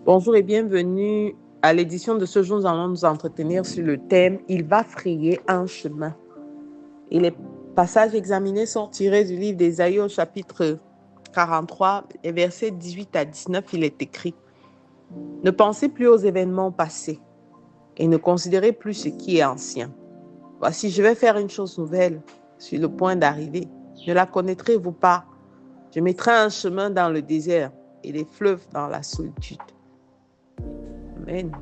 Bonjour et bienvenue à l'édition de ce jour. Nous allons nous entretenir sur le thème « Il va frayer un chemin ». Et les passages examinés sont tirés du livre d'Ésaïe au chapitre 43, et versets 18 à 19, il est écrit « Ne pensez plus aux événements passés et ne considérez plus ce qui est ancien. Voici, je vais faire une chose nouvelle sur le point d'arriver. Ne la connaîtrez-vous pas? Je mettrai un chemin dans le désert et des fleuves dans la solitude. » Amen.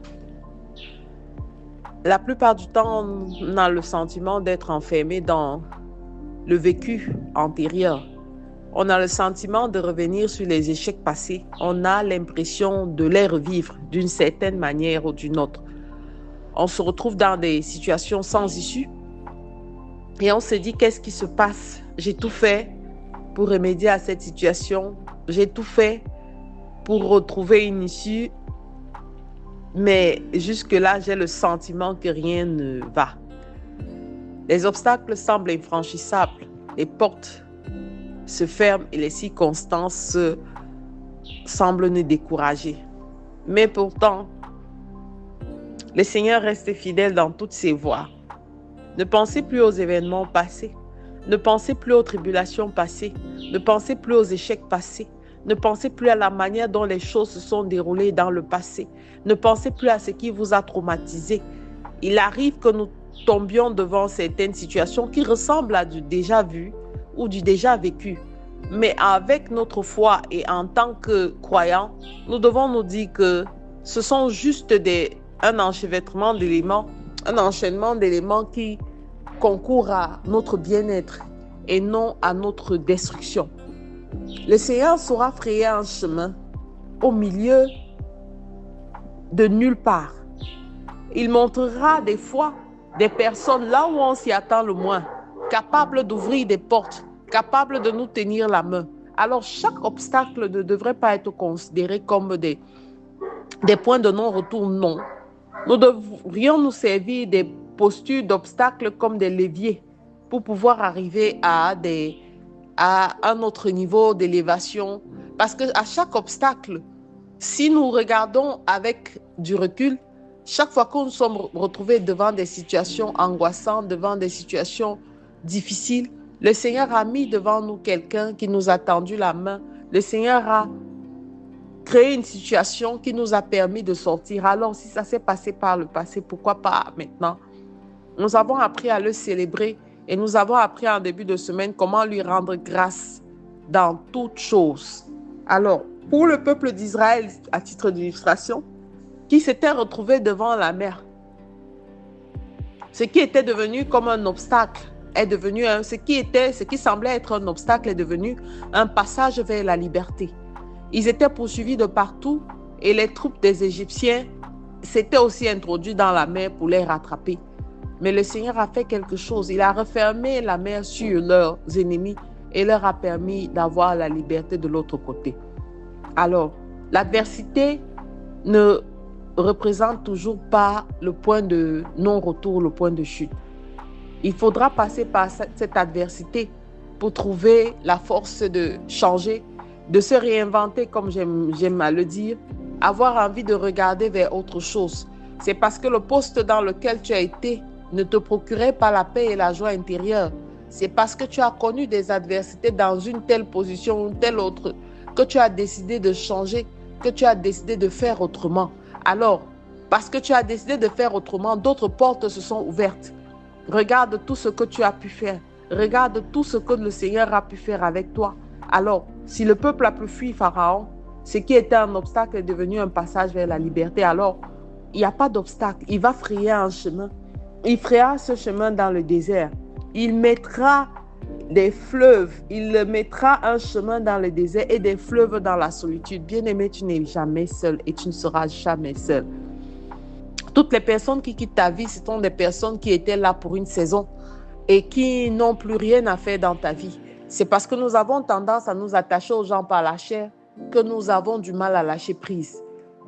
La plupart du temps, on a le sentiment d'être enfermé dans le vécu antérieur. On a le sentiment de revenir sur les échecs passés. On a l'impression de les revivre d'une certaine manière ou d'une autre. On se retrouve dans des situations sans issue et on se dit, qu'est-ce qui se passe? J'ai tout fait pour remédier à cette situation. J'ai tout fait pour retrouver une issue. Mais jusque-là, j'ai le sentiment que rien ne va. Les obstacles semblent infranchissables. Les portes se ferment et les circonstances semblent nous décourager. Mais pourtant, le Seigneur reste fidèle dans toutes ses voies. Ne pensez plus aux événements passés. Ne pensez plus aux tribulations passées. Ne pensez plus aux échecs passés. Ne pensez plus à la manière dont les choses se sont déroulées dans le passé. Ne pensez plus à ce qui vous a traumatisé. Il arrive que nous tombions devant certaines situations qui ressemblent à du déjà vu ou du déjà vécu. Mais avec notre foi et en tant que croyants, nous devons nous dire que ce sont juste un enchevêtrement d'éléments, un enchaînement d'éléments qui concourent à notre bien-être et non à notre destruction. Le Seigneur saura frayer un chemin au milieu de nulle part. Il montrera des fois des personnes là où on s'y attend le moins, capables d'ouvrir des portes, capables de nous tenir la main. Alors chaque obstacle ne devrait pas être considéré comme des points de non-retour, non. Nous devrions nous servir des postures d'obstacles comme des leviers pour pouvoir arriver à un autre niveau d'élévation. Parce qu'à chaque obstacle, si nous regardons avec du recul, chaque fois que nous sommes retrouvés devant des situations angoissantes, devant des situations difficiles, le Seigneur a mis devant nous quelqu'un qui nous a tendu la main. Le Seigneur a créé une situation qui nous a permis de sortir. Alors, si ça s'est passé par le passé, pourquoi pas maintenant? Nous avons appris à le célébrer et nous avons appris en début de semaine comment lui rendre grâce dans toutes choses. Alors, pour le peuple d'Israël, à titre d'illustration, qui s'était retrouvé devant la mer, ce qui était devenu comme un obstacle est devenu ce qui semblait être un obstacle est devenu un passage vers la liberté. Ils étaient poursuivis de partout et les troupes des Égyptiens s'étaient aussi introduites dans la mer pour les rattraper. Mais le Seigneur a fait quelque chose. Il a refermé la mer sur leurs ennemis et leur a permis d'avoir la liberté de l'autre côté. Alors, l'adversité ne représente toujours pas le point de non-retour, le point de chute. Il faudra passer par cette adversité pour trouver la force de changer, de se réinventer, comme j'aime à le dire, avoir envie de regarder vers autre chose. C'est parce que le poste dans lequel tu as été ne te procurait pas la paix et la joie intérieure. C'est parce que tu as connu des adversités dans une telle position ou une telle autre que tu as décidé de changer, que tu as décidé de faire autrement. Alors, parce que tu as décidé de faire autrement, d'autres portes se sont ouvertes. Regarde tout ce que tu as pu faire. Regarde tout ce que le Seigneur a pu faire avec toi. Alors, si le peuple a pu fuir Pharaon, ce qui était un obstacle est devenu un passage vers la liberté. Alors, il n'y a pas d'obstacle. Il va frayer un chemin. Il frayera ce chemin dans le désert. Il mettra des fleuves. Il mettra un chemin dans le désert et des fleuves dans la solitude. Bien-aimé, tu n'es jamais seul et tu ne seras jamais seul. Toutes les personnes qui quittent ta vie, ce sont des personnes qui étaient là pour une saison et qui n'ont plus rien à faire dans ta vie. C'est parce que nous avons tendance à nous attacher aux gens par la chair que nous avons du mal à lâcher prise.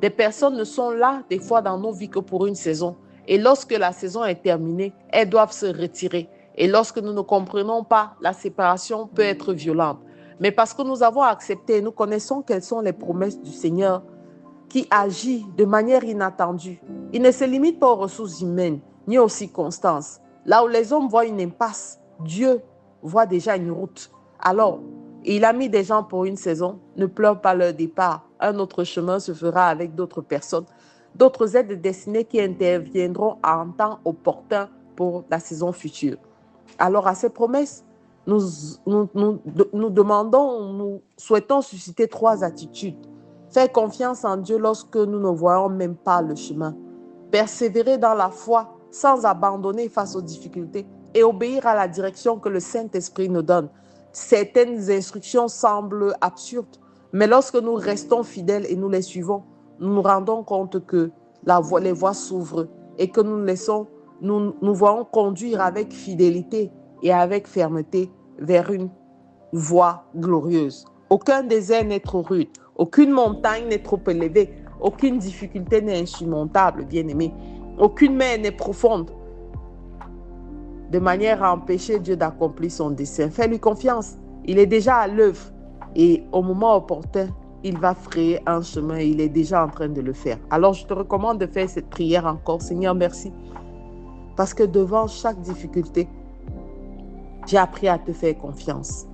Des personnes ne sont là, des fois, dans nos vies que pour une saison. Et lorsque la saison est terminée, elles doivent se retirer. Et lorsque nous ne comprenons pas, la séparation peut être violente. Mais parce que nous avons accepté, nous connaissons quelles sont les promesses du Seigneur, qui agit de manière inattendue. Il ne se limite pas aux ressources humaines, ni aux circonstances. Là où les hommes voient une impasse, Dieu voit déjà une route. Alors, il a mis des gens pour une saison, ne pleure pas leur départ. Un autre chemin se fera avec d'autres personnes, d'autres aides destinées qui interviendront en temps opportun pour la saison future. Alors, à ces promesses, nous demandons, nous souhaitons susciter 3 attitudes. Faire confiance en Dieu lorsque nous ne voyons même pas le chemin. Persévérer dans la foi sans abandonner face aux difficultés et obéir à la direction que le Saint-Esprit nous donne. Certaines instructions semblent absurdes, mais lorsque nous restons fidèles et nous les suivons, nous nous rendons compte que les voies s'ouvrent et que nous voyons conduire avec fidélité et avec fermeté vers une voie glorieuse. Aucun désert n'est trop rude, aucune montagne n'est trop élevée, aucune difficulté n'est insurmontable, bien-aimé. Aucune mer n'est profonde, de manière à empêcher Dieu d'accomplir son dessein. Fais-lui confiance, il est déjà à l'œuvre et au moment opportun, il va frayer un chemin, il est déjà en train de le faire. Alors je te recommande de faire cette prière encore. Seigneur, merci, parce que devant chaque difficulté, j'ai appris à te faire confiance.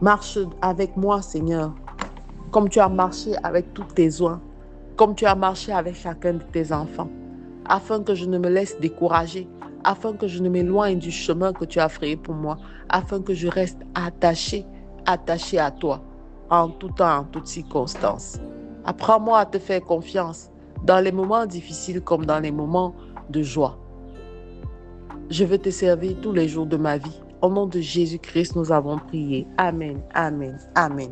Marche avec moi, Seigneur, comme tu as marché avec tous tes oins, comme tu as marché avec chacun de tes enfants, afin que je ne me laisse décourager, afin que je ne m'éloigne du chemin que tu as frayé pour moi, afin que je reste attaché à toi, en tout temps, en toutes circonstances. Apprends-moi à te faire confiance, dans les moments difficiles comme dans les moments de joie. Je veux te servir tous les jours de ma vie. Au nom de Jésus-Christ, nous avons prié. Amen, amen, amen.